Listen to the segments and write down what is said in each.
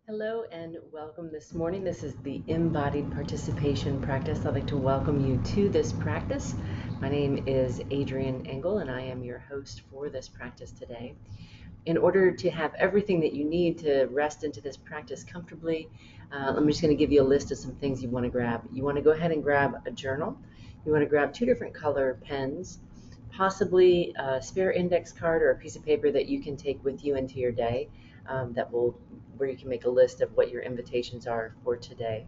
Hello and welcome this morning. This is the Embodied Participation Practice. I'd like to welcome you to this practice. My name is Adrienne Engel and I am your host for this practice today. In order to have everything that you need to rest into this practice comfortably, I'm just going to give you a list of some things you want to grab. You want to go ahead and grab a journal. You want to grab two different color pens, possibly a spare index card or a piece of paper that you can take with you into your day where you can make a list of what your invitations are for today.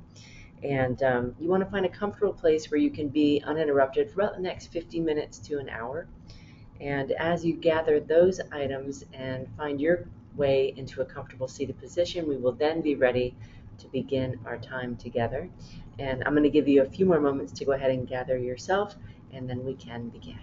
And you want to find a comfortable place where you can be uninterrupted for about the next 50 minutes to an hour. And as you gather those items and find your way into a comfortable seated position, we will then be ready to begin our time together. And I'm going to give you a few more moments to go ahead and gather yourself, and then we can begin.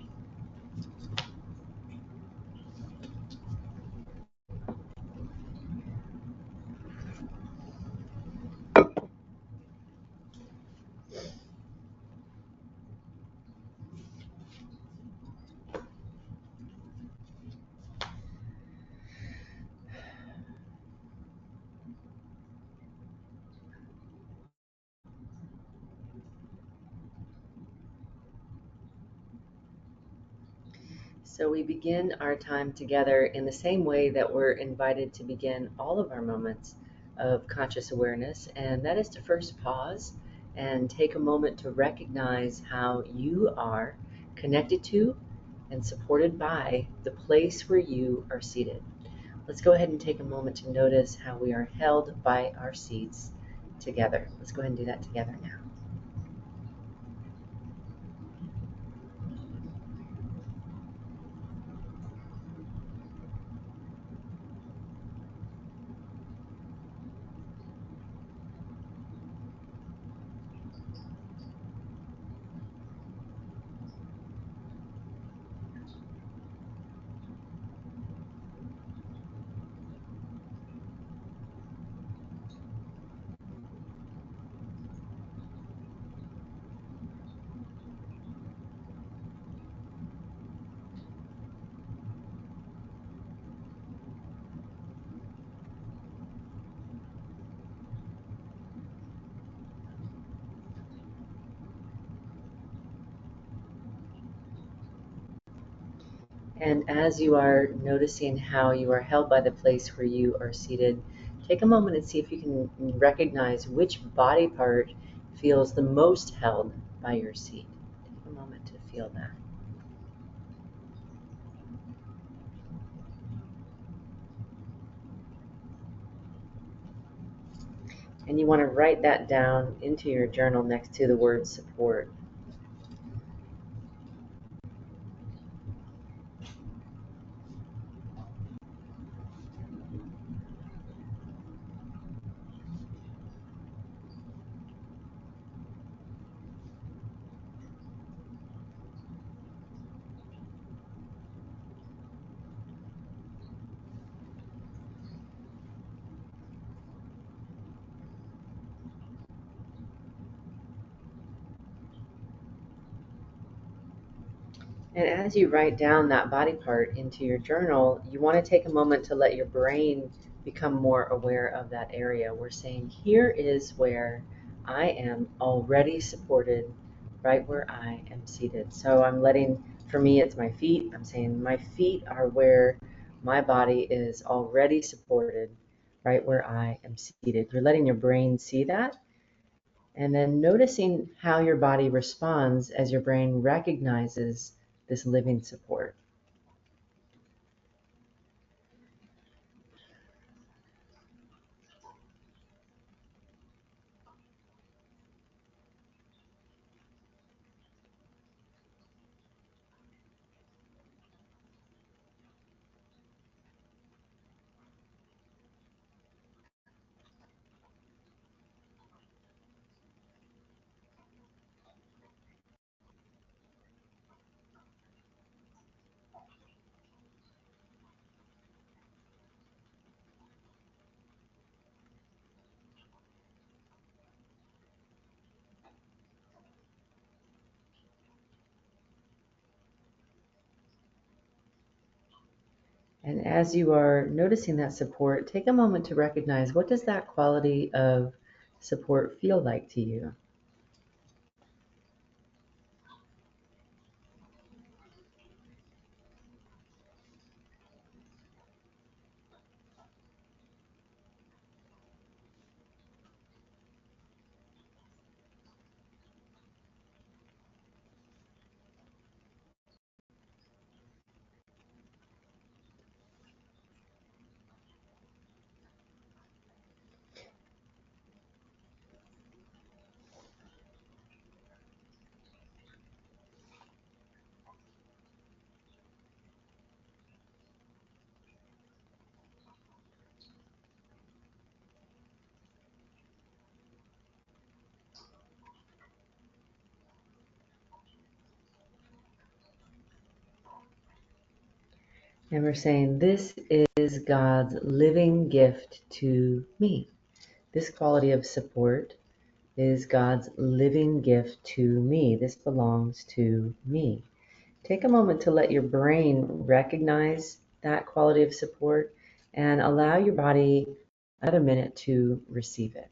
So we begin our time together in the same way that we're invited to begin all of our moments of conscious awareness, and that is to first pause and take a moment to recognize how you are connected to and supported by the place where you are seated. Let's go ahead and take a moment to notice how we are held by our seats together. Let's go ahead and do that together now. And as you are noticing how you are held by the place where you are seated, take a moment and see if you can recognize which body part feels the most held by your seat. Take a moment to feel that. And you want to write that down into your journal next to the word support. And as you write down that body part into your journal, you want to take a moment to let your brain become more aware of that area. We're saying, here is where I am already supported, right where I am seated. So I'm letting, for me, it's my feet. I'm saying my feet are where my body is already supported, right where I am seated. You're letting your brain see that. And then noticing how your body responds as your brain recognizes this living support. And as you are noticing that support, take a moment to recognize, what does that quality of support feel like to you? And we're saying, this is God's living gift to me. This quality of support is God's living gift to me. This belongs to me. Take a moment to let your brain recognize that quality of support and allow your body another minute to receive it.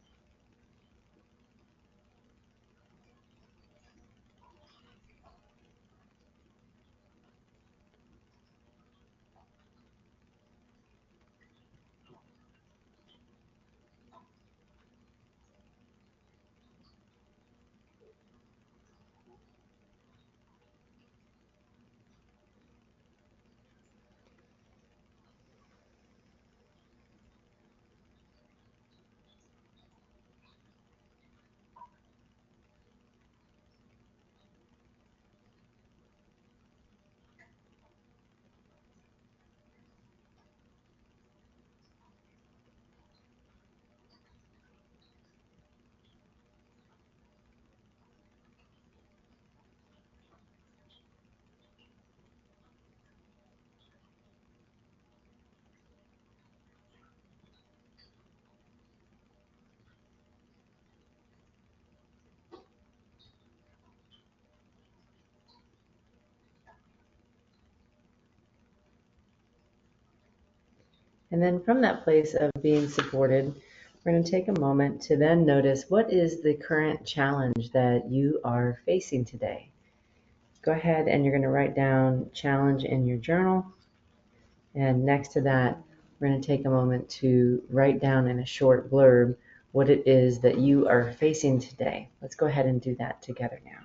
And then from that place of being supported, we're going to take a moment to then notice, what is the current challenge that you are facing today. Go ahead and you're going to write down challenge in your journal. And next to that, we're going to take a moment to write down in a short blurb what it is that you are facing today. Let's go ahead and do that together now.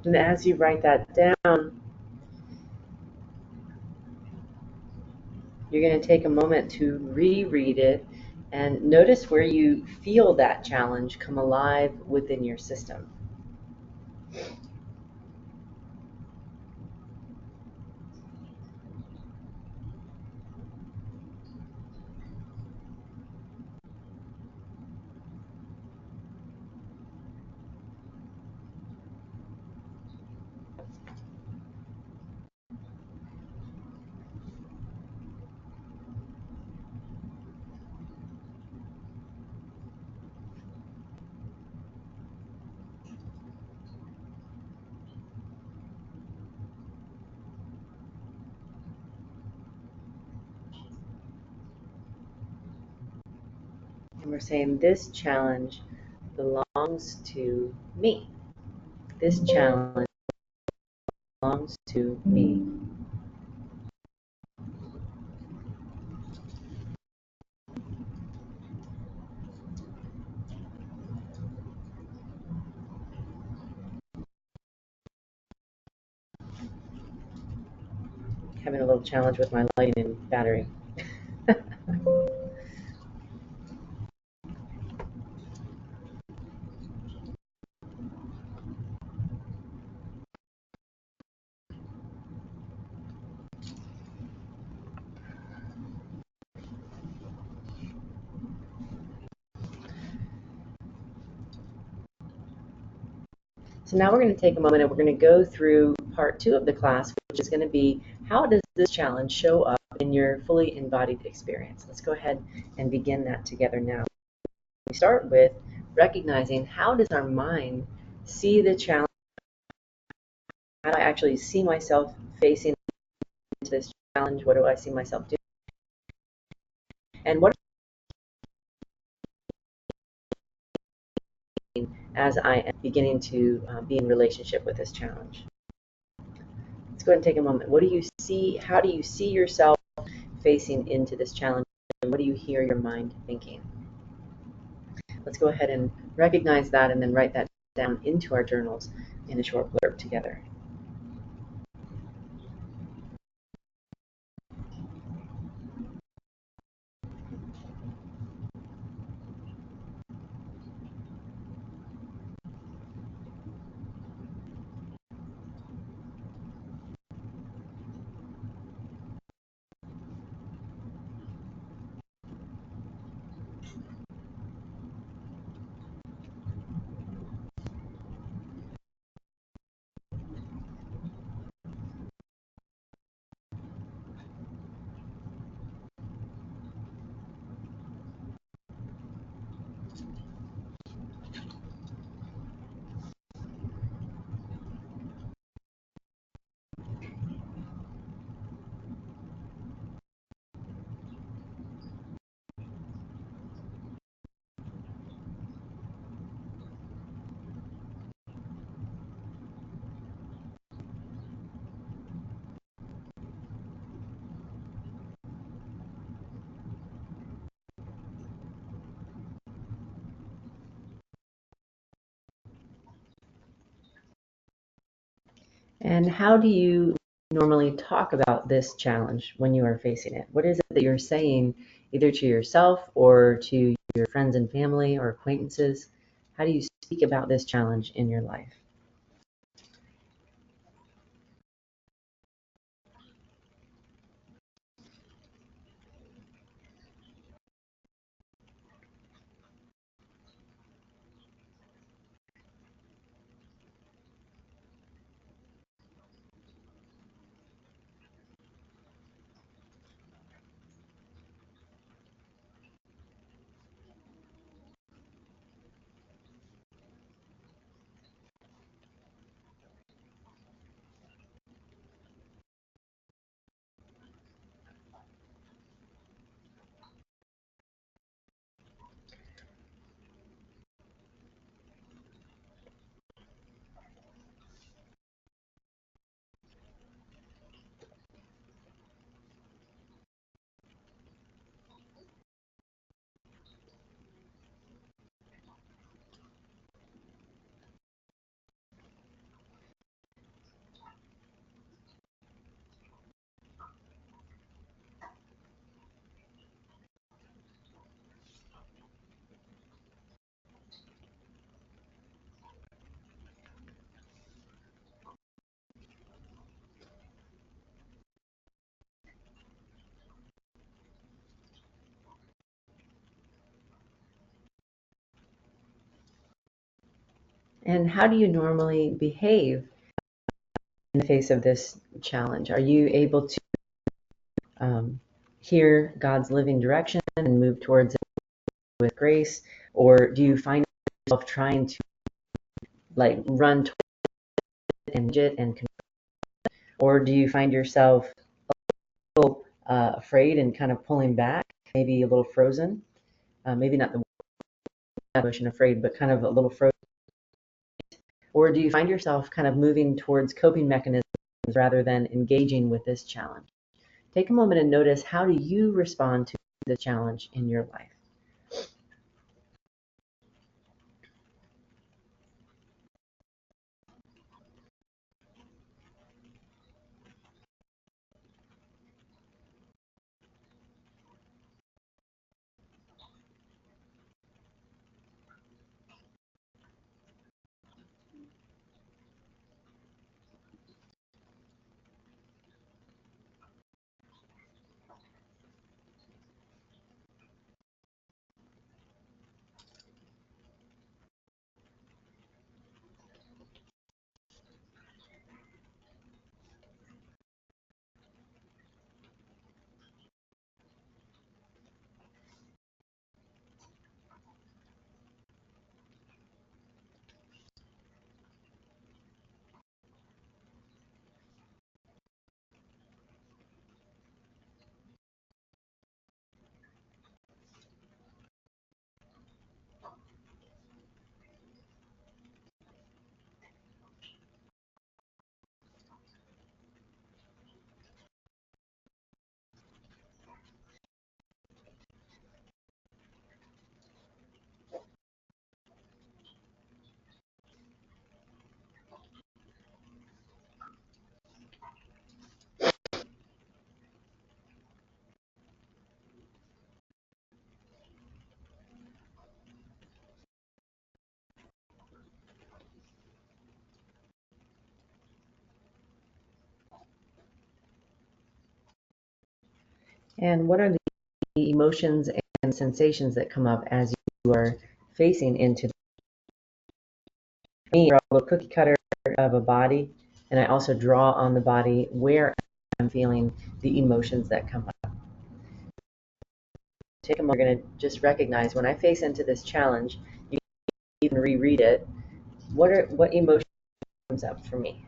And as you write that down, you're going to take a moment to reread it and notice where you feel that challenge come alive within your system. And we're saying this challenge belongs to me. This challenge belongs to me. Having a little challenge with my lighting and battery. So now we're going to take a moment and we're going to go through part 2 of the class, which is going to be how does this challenge show up in your fully embodied experience. Let's go ahead and begin that together now. We start with recognizing how does our mind see the challenge. How do I actually see myself facing into this challenge? What do I see myself doing? And what as I am beginning to be in relationship with this challenge. Let's go ahead and take a moment. What do you see? How do you see yourself facing into this challenge? And what do you hear your mind thinking? Let's go ahead and recognize that and then write that down into our journals in a short blurb together. And how do you normally talk about this challenge when you are facing it? What is it that you're saying either to yourself or to your friends and family or acquaintances? How do you speak about this challenge in your life? And how do you normally behave in the face of this challenge? Are you able to hear God's living direction and move towards it with grace? Or do you find yourself trying to run towards it and or do you find yourself a little afraid and kind of pulling back, maybe a little frozen? Maybe not the emotion, afraid, but kind of a little frozen? Or do you find yourself kind of moving towards coping mechanisms rather than engaging with this challenge? Take a moment and notice, how do you respond to the challenge in your life? And what are the emotions and sensations that come up as you are facing into me? A little cookie cutter of a body, and I also draw on the body where I'm feeling the emotions that come up. Take a moment, we're going to just recognize, when I face into this challenge, you can even reread it. What emotion comes up for me?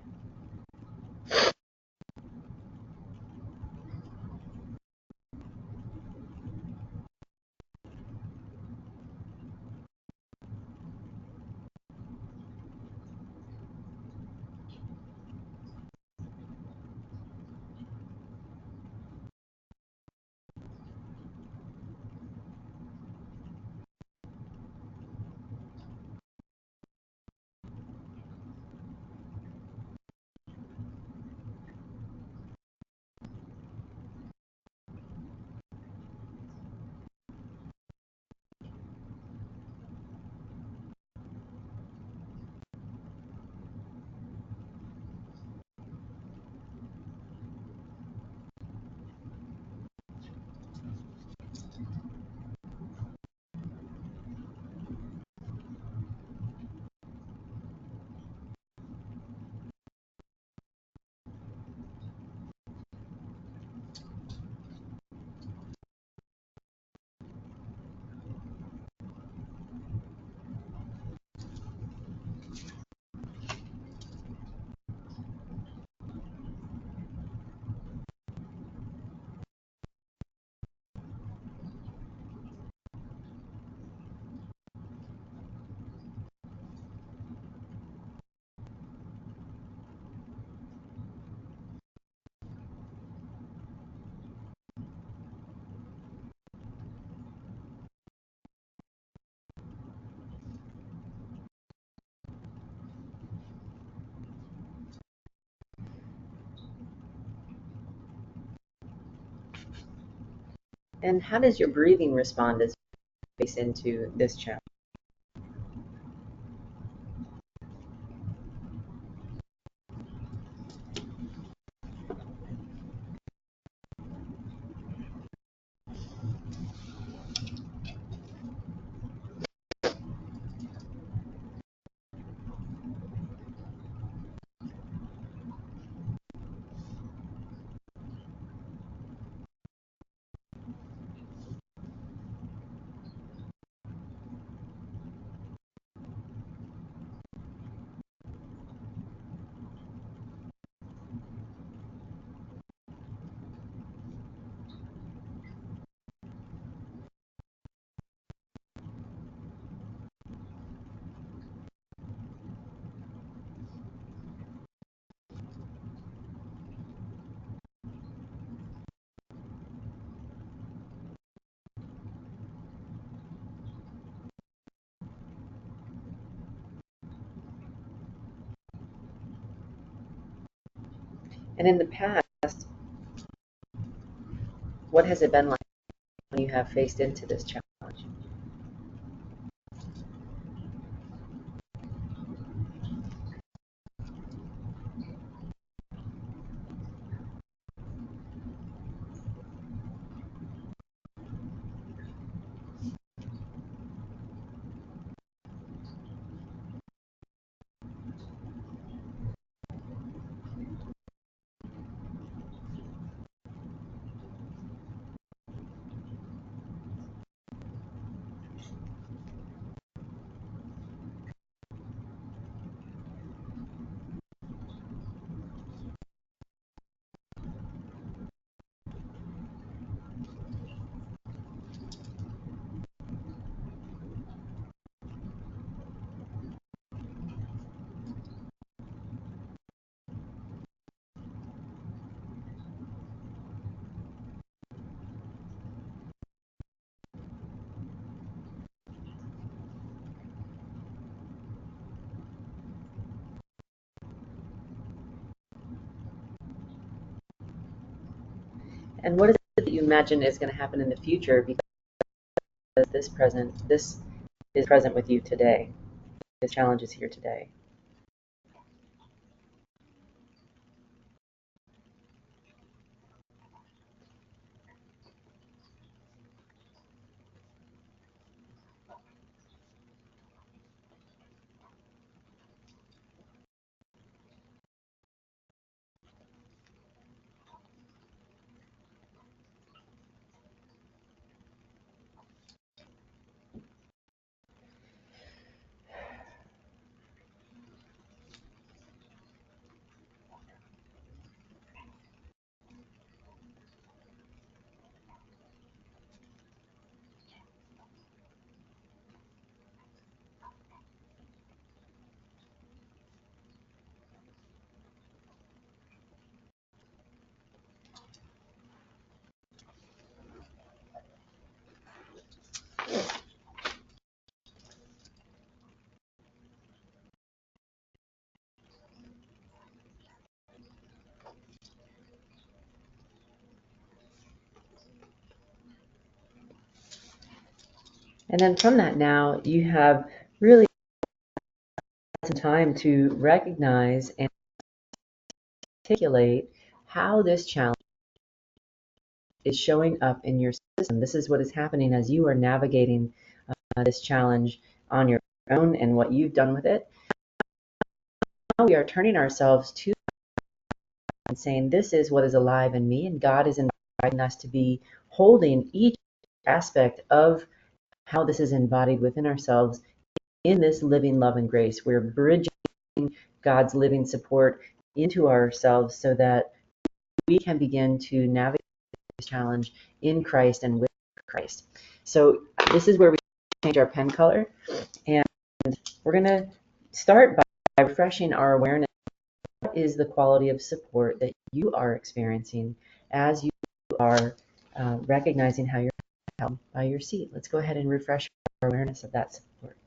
And how does your breathing respond as you face into this challenge? And in the past, what has it been like when you have faced into this challenge? And what is it that you imagine is going to happen in the future because this is present with you today? This challenge is here today. And then from that now, you have really some time to recognize and articulate how this challenge is showing up in your system. This is what is happening as you are navigating this challenge on your own and what you've done with it. Now we are turning ourselves to and saying, this is what is alive in me, and God is inviting us to be holding each aspect of how this is embodied within ourselves in this living love and grace. We're bridging God's living support into ourselves so that we can begin to navigate this challenge in Christ and with Christ. So this is where we change our pen color, and we're going to start by refreshing our awareness. What is the quality of support that you are experiencing as you are recognizing how you're held by your seat? Let's go ahead and refresh our awareness of that support.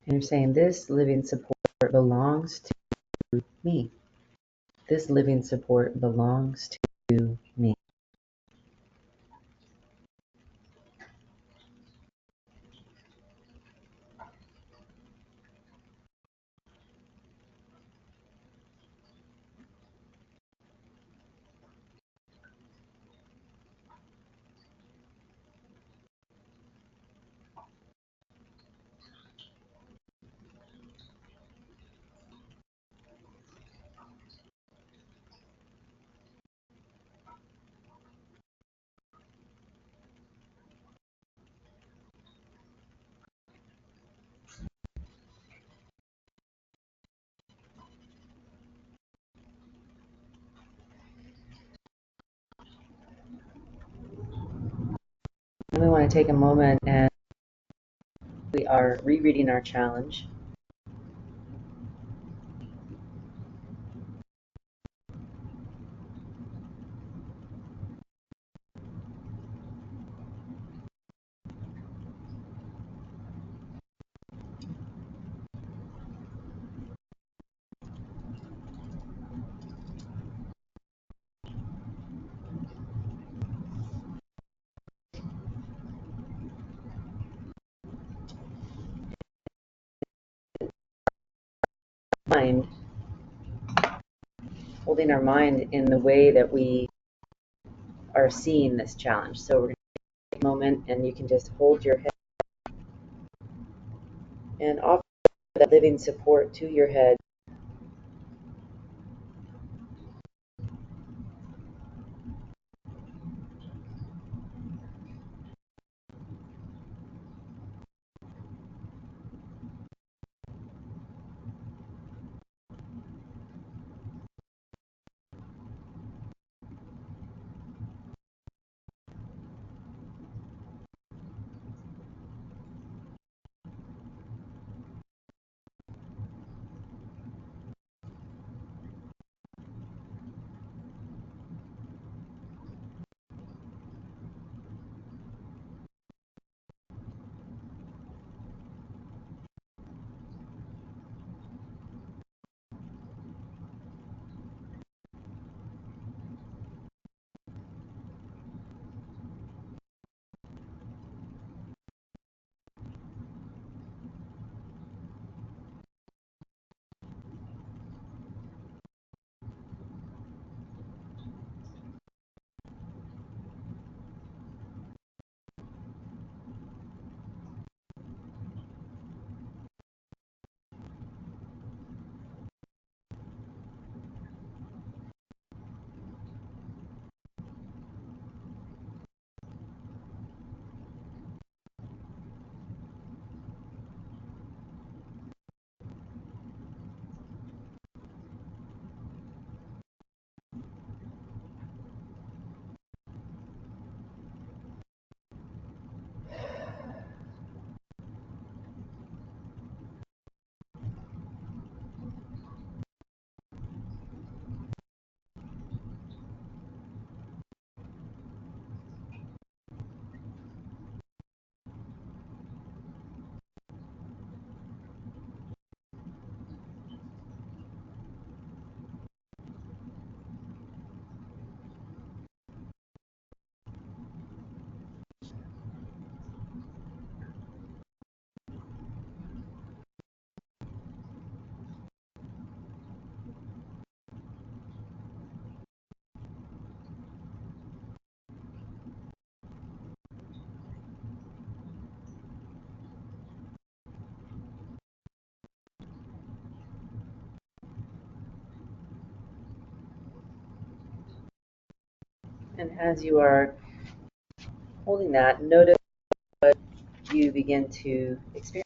And you're saying, this living support belongs to me. This living support belongs to me. we want to take a moment and we are rereading our challenge. Mind, holding our mind in the way that we are seeing this challenge. So we're going to take a moment and you can just hold your head and offer that living support to your head. And as you are holding that, notice what you begin to experience.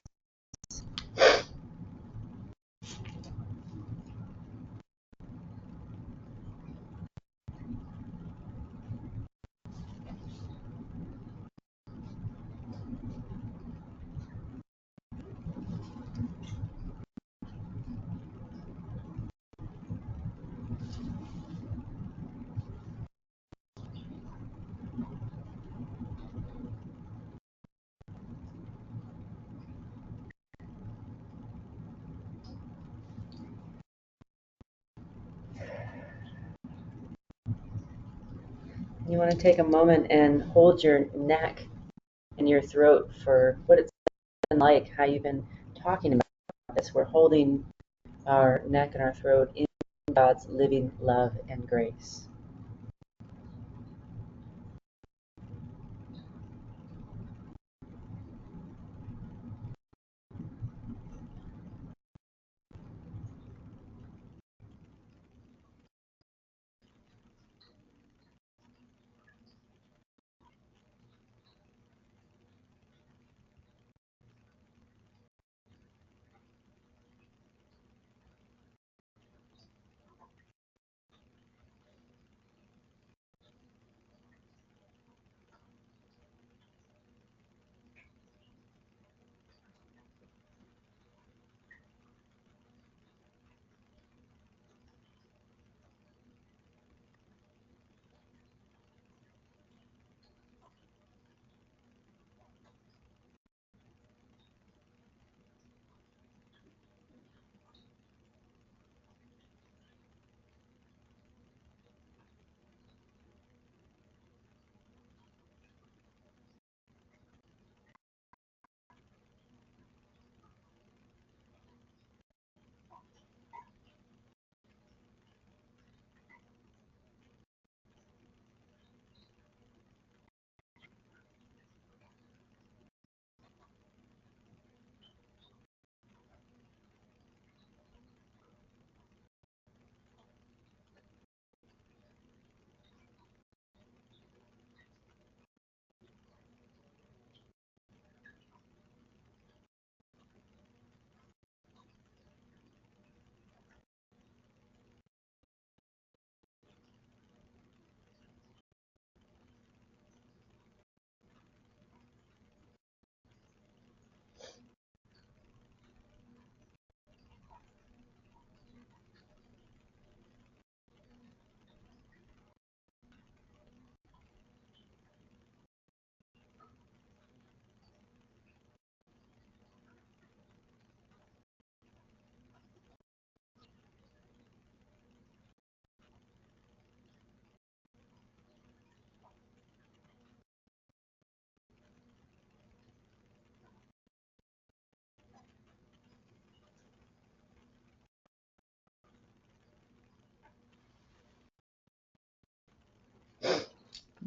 You want to take a moment and hold your neck and your throat for what it's been like, how you've been talking about this. We're holding our neck and our throat in God's living love and grace.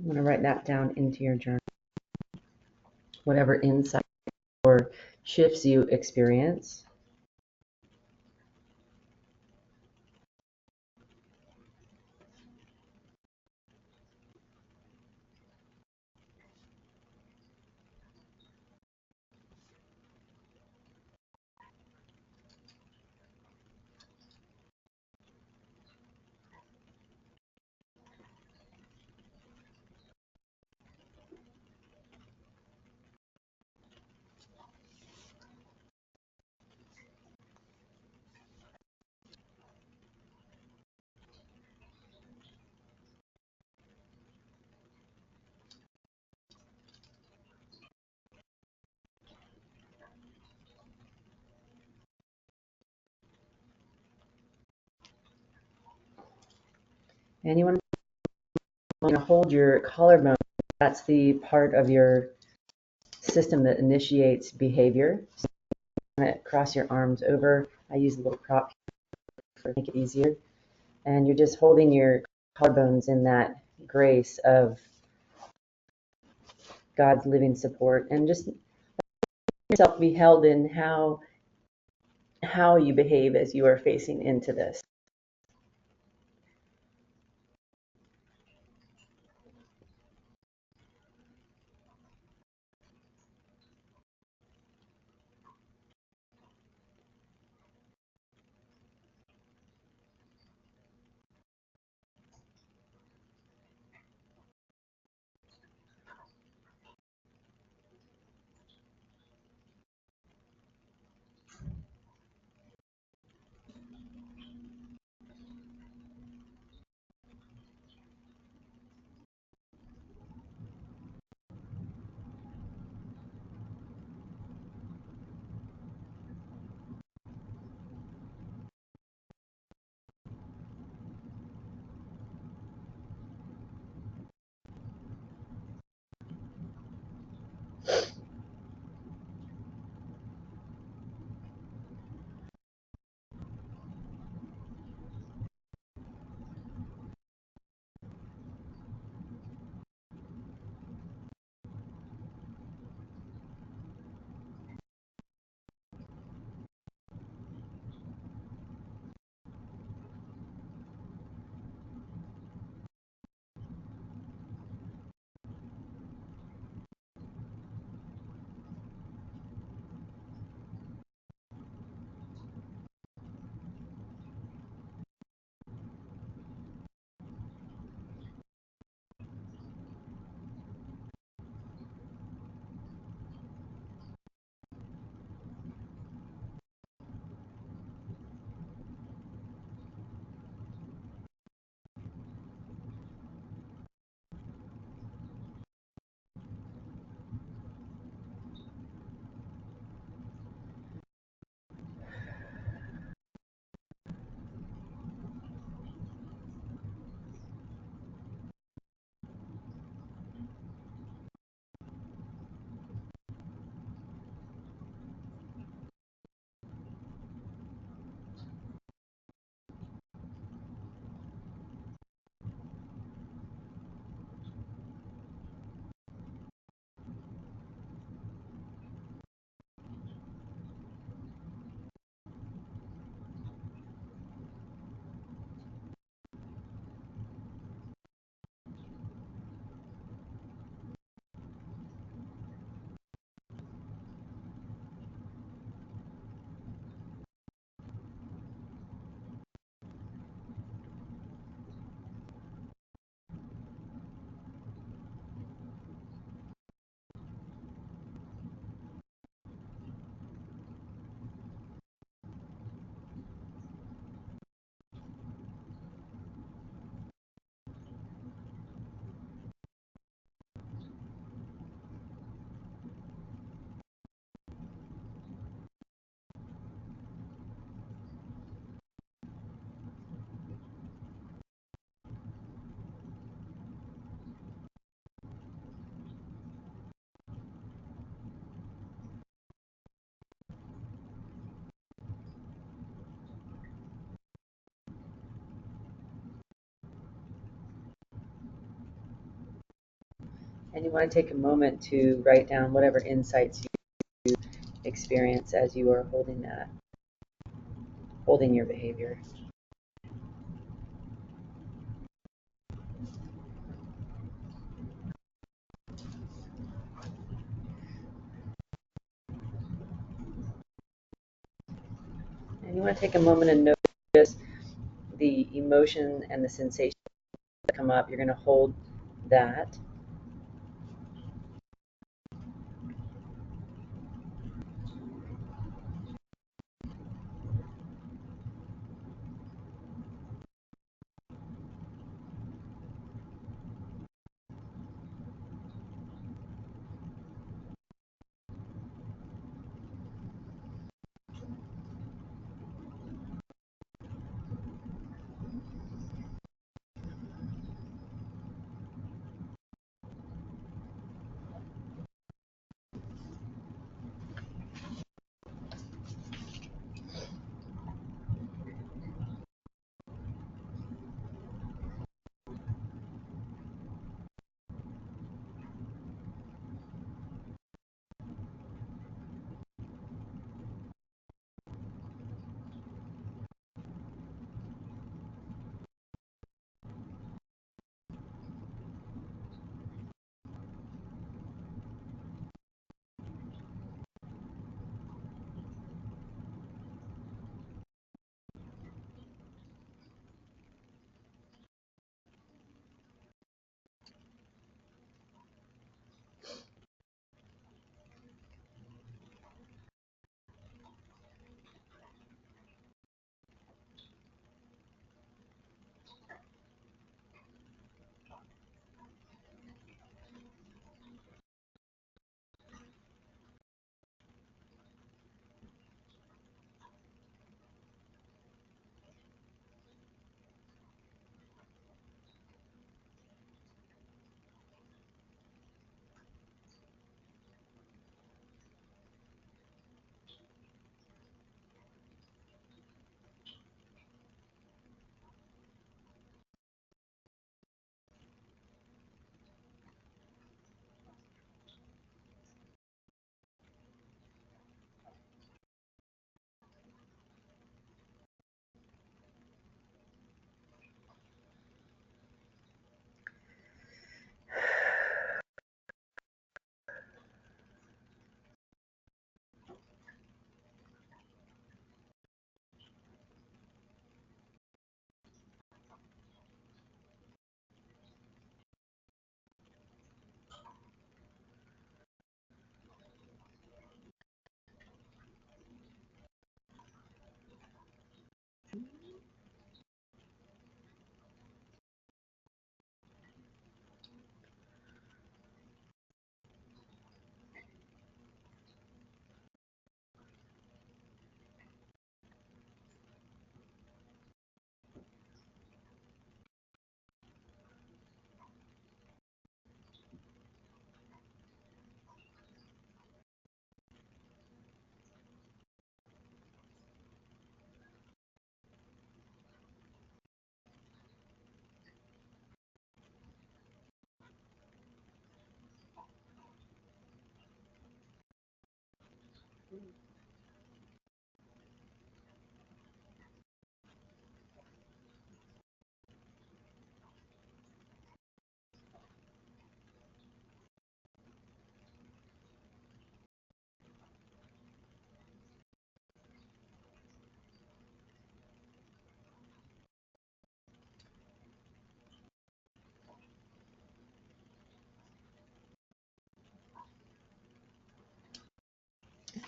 I'm going to write that down into your journal. Whatever insight or shifts you experience. And you want to hold your collarbone. That's the part of your system that initiates behavior. So you want to cross your arms over. I use a little prop to make it easier. And you're just holding your collarbones in that grace of God's living support, and just yourself be held in how you behave as you are facing into this. And you want to take a moment to write down whatever insights you experience as you are holding your behavior. And you want to take a moment and notice the emotion and the sensation that come up. You're going to hold that.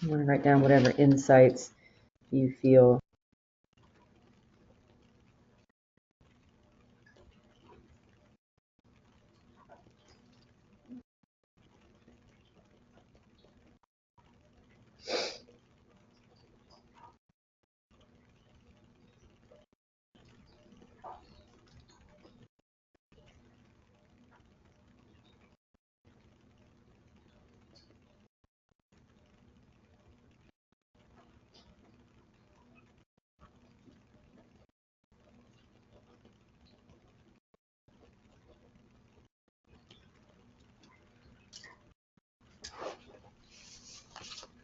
You want to write down whatever insights you feel.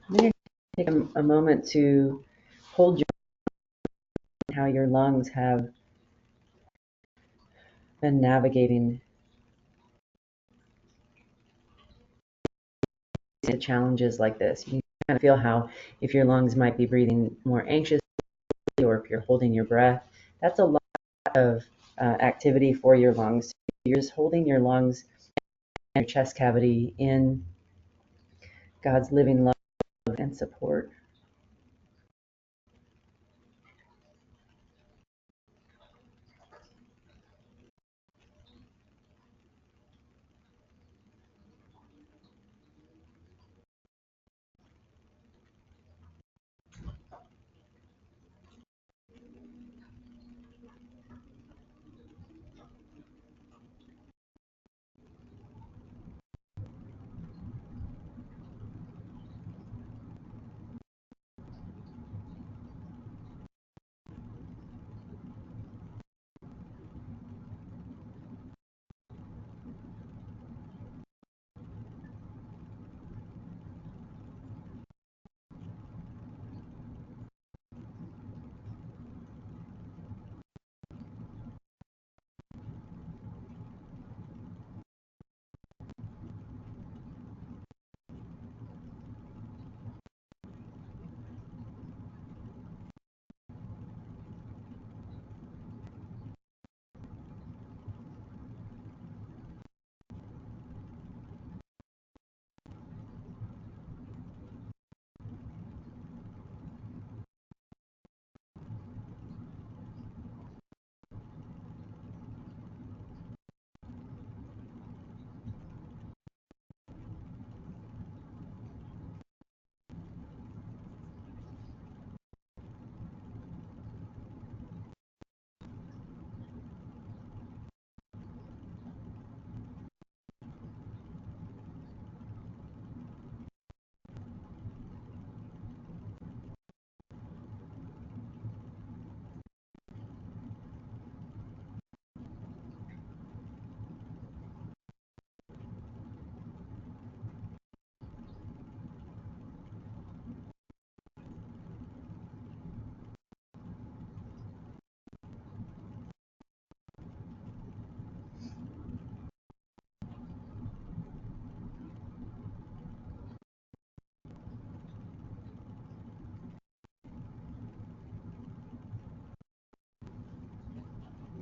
I'm going to take a moment to hold your how your lungs have been navigating the challenges like this. You kind of feel how if your lungs might be breathing more anxiously or if you're holding your breath, that's a lot of activity for your lungs. You're just holding your lungs and your chest cavity in God's living love and support.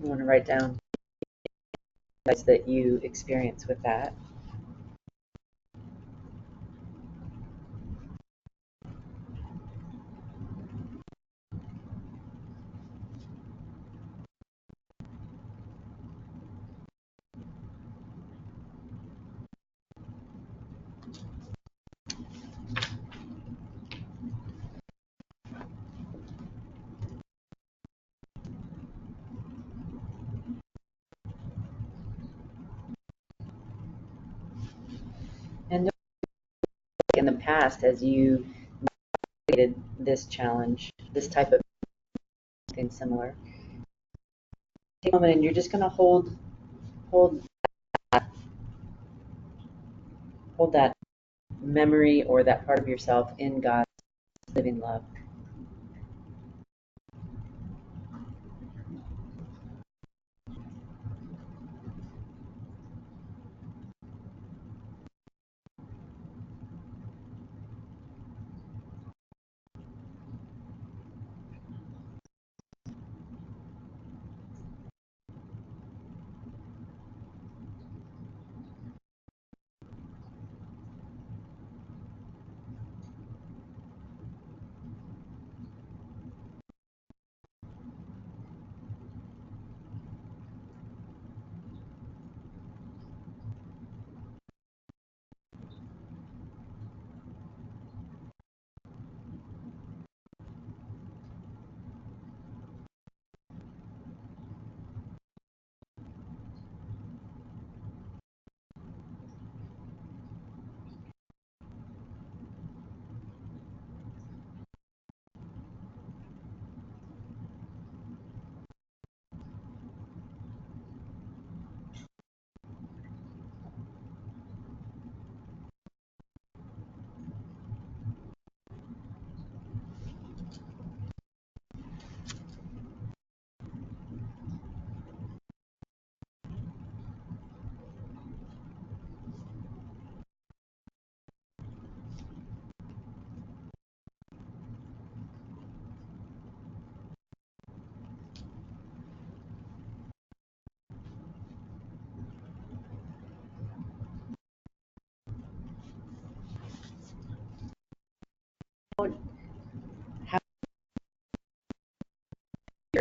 You want to write down that you experience with that. And in the past, as you navigated this challenge, this type of thing similar, take a moment and you're just going to hold hold that memory or that part of yourself in God's living love.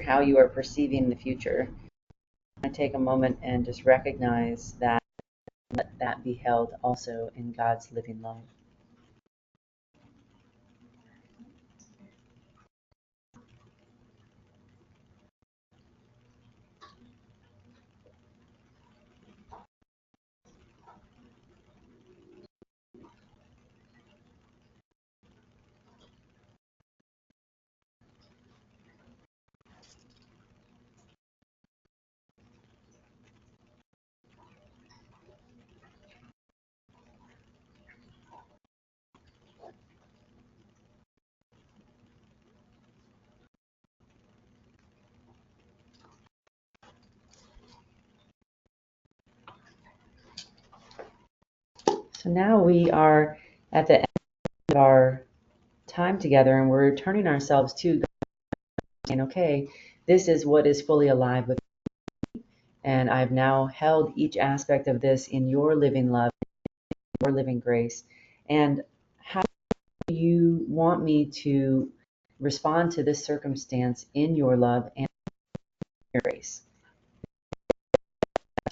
how you are perceiving the future. I take a moment and just recognize that, let that be held also in God's living love. So now we are at the end of our time together, and we're turning ourselves to God, saying, okay, this is what is fully alive with me, and I've now held each aspect of this in your living love, your living grace. And how do you want me to respond to this circumstance in your love and your grace?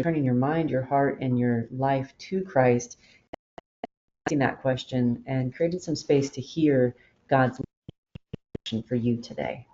Turning your mind, your heart, and your life to Christ, asking that question and creating some space to hear God's mission for you today.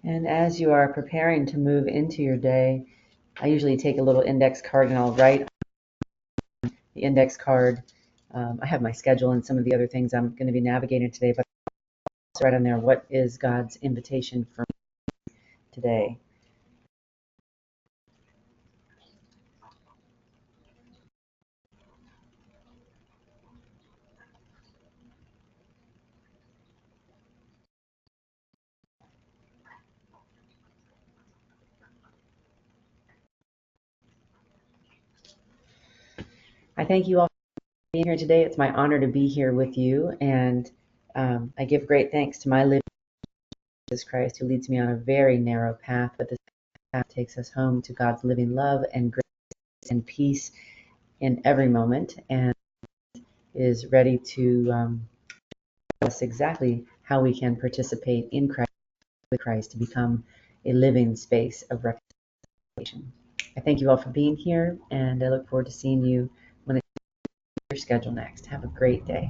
And as you are preparing to move into your day, I usually take a little index card and I'll write on the index card. I have my schedule and some of the other things I'm going to be navigating today, but I'll also write on there, what is God's invitation for me today? I thank you all for being here today. It's my honor to be here with you, and I give great thanks to my living Jesus Christ, who leads me on a very narrow path, but this path takes us home to God's living love and grace and peace in every moment, and is ready to tell us exactly how we can participate in Christ, with Christ, to become a living space of reconciliation. I thank you all for being here, and I look forward to seeing you when it's your schedule next. Have a great day.